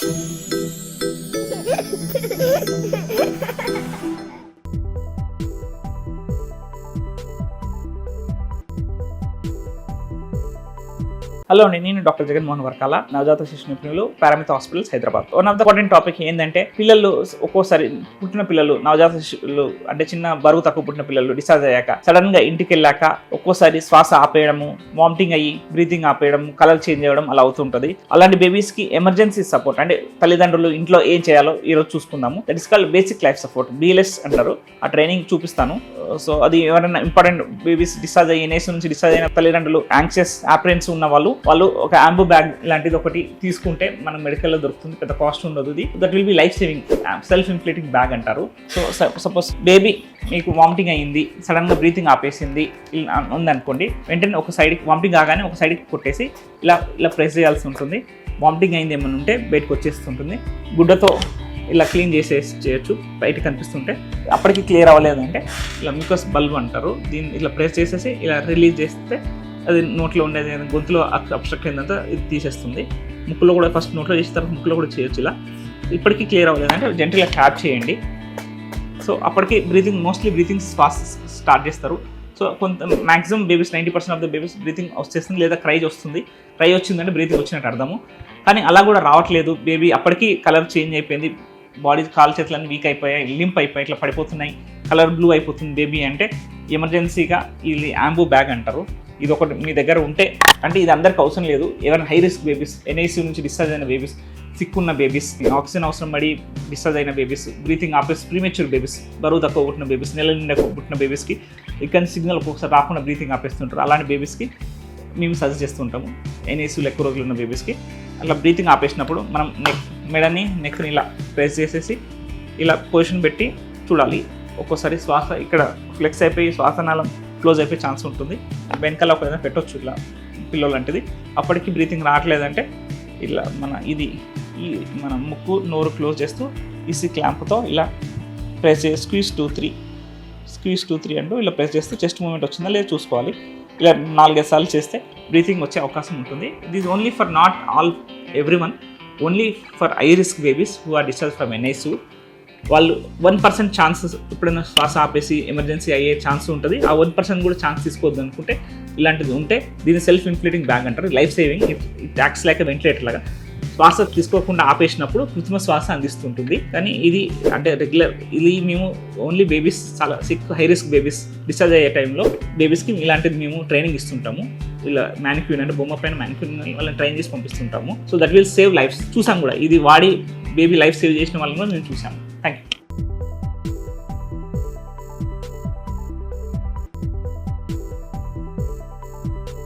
Hello అండి, నేను doctor Jaganmohan Varkala, నవజాత శిశు నిపుణులు, Paramitha hospitals, Hyderabad. One of the important topic ఏంటంటే, పిల్లలు ఒక్కోసారి పుట్టిన పిల్లలు, నవజాత శిశువులు అంటే చిన్న బరువు తక్కువ పుట్టిన పిల్లలు డిశ్చార్జ్ అయ్యాక సడన్ గా ఇంటికి వెళ్ళాక ఒక్కోసారి శ్వాస ఆపేయడము, వామిటింగ్ అయ్యి బ్రీతింగ్ ఆపేయడం, కలర్ చేంజ్ అవ్వడం అలా అవుతుంటుంది. అలాంటి బేబీస్ కి ఎమర్జెన్సీ సపోర్ట్ అంటే తల్లిదండ్రులు ఇంట్లో ఏం చేయాలో ఈ రోజు చూసుకుందాము. That is called basic life support, BLS అంటారు. ఆ ట్రైనింగ్ చూపిస్తాను. సో అది ఎవరైనా ఇంపార్టెంట్ బేబీస్ డిశ్చార్జ్ అయ్యి NICU నుంచి డిశ్చార్జ్ అయిన తల్లిదండ్రులు, యాంగ్షియస్ అప్రెన్స్ ఉన్న వాళ్ళు ఒక ఆంబో బ్యాగ్ లాంటిది ఒకటి తీసుకుంటే మన మెడికల్లో దొరుకుతుంది. పెద్ద కాస్ట్ ఉండదు. That will be life saving self inflating bag అంటారు. సో సపోజ్ బేబీ మీకు వామిటింగ్ అయ్యింది, సడన్ గా బ్రీతింగ్ ఆపేసింది ఉందనుకోండి, వెంటనే ఒక సైడ్కి వామిటింగ్ కాగానే ఒక సైడ్కి కొట్టేసి ఇలా ప్రెస్ చేయాల్సి ఉంటుంది. వామిటింగ్ అయింది ఏమైనా ఉంటే బయటకు వచ్చేస్తుంటుంది. గుడ్డతో ఇలా క్లీన్ చేయొచ్చు బయటకు కనిపిస్తుంటే. అప్పటికి క్లియర్ అవ్వలేదంటే ఇలా మికస్ బల్బ్ అంటారు, దీన్ని ఇలా ప్రెస్ చేసేసి ఇలా రిలీజ్ చేస్తే అది నోట్లో ఉండేది గొంతులో అబ్స్ట్రక్ట్ అయిందంతా ఇది తీసేస్తుంది. ముక్కులో కూడా ఫస్ట్ నోట్లో చేసిన తర్వాత ముక్కులో కూడా చేయొచ్చు. ఇలా ఇప్పటికీ క్లియర్ అవ్వలేదంటే జెంటల్గా ట్యాప్ చేయండి. సో అప్పటికి మోస్ట్లీ బ్రీతింగ్ స్టార్ట్ చేస్తారు. సో కొంత maximum babies 90% of the babies breathing వచ్చేస్తుంది, లేదా క్రై వస్తుంది. క్రై వచ్చిందంటే బ్రీతింగ్ వచ్చినట్టు అర్థము. కానీ అలా కూడా రావట్లేదు, బేబీ అప్పటికి కలర్ చేంజ్ అయిపోయింది, బాడీ కాలు చేతులన్నీ వీక్ అయిపోయాయి, లింప్ అయిపోయి ఇట్లా పడిపోతున్నాయి, కలర్ బ్లూ అయిపోతుంది బేబీ అంటే ఎమర్జెన్సీగా ఇది ఆంబో బ్యాగ్ అంటారు. ఇది ఒకటి మీ దగ్గర ఉంటే, అంటే ఇది అందరికి అవసరం లేదు, ఎవరైనా హై రిస్క్ బేబీస్, NICU నుంచి డిశ్చార్జ్ అయిన బేబీస్, సిక్ ఉన్న బేబీస్, ఆక్సిజన్ అవసరం పడి డిశ్చార్జ్ అయిన బేబీస్, బ్రీతింగ్ ఆపేసి ప్రీమెచ్యూర్ బేబీస్, బరువు తక్కువ పుట్టిన బేబీస్, నెల నిండా పుట్టిన బేబీస్కి ఇక్కడ సిగ్నల్ ఒక్కొక్కసారి రాకుండా బ్రీతింగ్ ఆపేస్తుంటారు. అలాంటి బేబీస్కి మేము సజెస్ట్ చేస్తుంటాము. NICU ఎక్కువ రోజులు ఉన్న బేబీస్కి అలా బ్రీతింగ్ ఆపేసినప్పుడు మనం నెక్ని ఇలా ప్రెస్ చేసేసి ఇలా పొజిషన్ పెట్టి చూడాలి. ఒక్కోసారి శ్వాస ఇక్కడ ఫ్లెక్స్ అయిపోయి శ్వాసనాళం క్లోజ్ అయిపోయే ఛాన్స్ ఉంటుంది. వెనకాల ఒక ఏదైనా పెట్టవచ్చు ఇలా పిల్లో లాంటిది. అప్పటికి బ్రీతింగ్ రావట్లేదంటే ఇలా మన ముక్కు నోరు క్లోజ్ చేస్తూ ఈసీ క్లాంప్తో ఇలా ప్రెస్ చేసి స్క్వీజ్ 2-3 అంటూ ఇలా ప్రెస్ చేస్తే చెస్ట్ మూమెంట్ వచ్చిందా లేదా చూసుకోవాలి. ఇలా 4-5 సార్లు చేస్తే బ్రీతింగ్ వచ్చే అవకాశం ఉంటుంది. This only for not all everyone, only for high risk babies who are discharge from NICU. వాళ్ళు 1% ఛాన్సెస్ ఎప్పుడైనా శ్వాస ఆపేసి ఎమర్జెన్సీ అయ్యే ఛాన్స్ ఉంటుంది. ఆ 1% కూడా ఛాన్స్ తీసుకోవద్దు అనుకుంటే ఇలాంటిది ఉంటే దీన్ని సెల్ఫ్ ఇన్ఫ్లేటింగ్ బ్యాగ్ అంటారు. Life saving, it acts like ventilator లాగా. శ్వాస తీసుకోకుండా ఆపేసినప్పుడు కృత్రిమ శ్వాస అందిస్తుంటుంది. కానీ ఇది అంటే ఇది మేము ఓన్లీ బేబీస్ చాలా sick high risk babies discharge అయ్యే టైంలో బేబీస్కి ఇలాంటిది మేము ట్రైనింగ్ ఇస్తుంటాము. ఇలా మ్యానిక్యూన్ అంటే బొమ్మ పైన మ్యానిక్యూన్ వాళ్ళని ట్రైన్ చేసి పంపిస్తుంటాము. So that will save lives. చూసాం కూడా, ఇది వాడి బేబీ లైఫ్ సేవ్ చేసిన వాళ్ళని కూడా మేము చూసాము.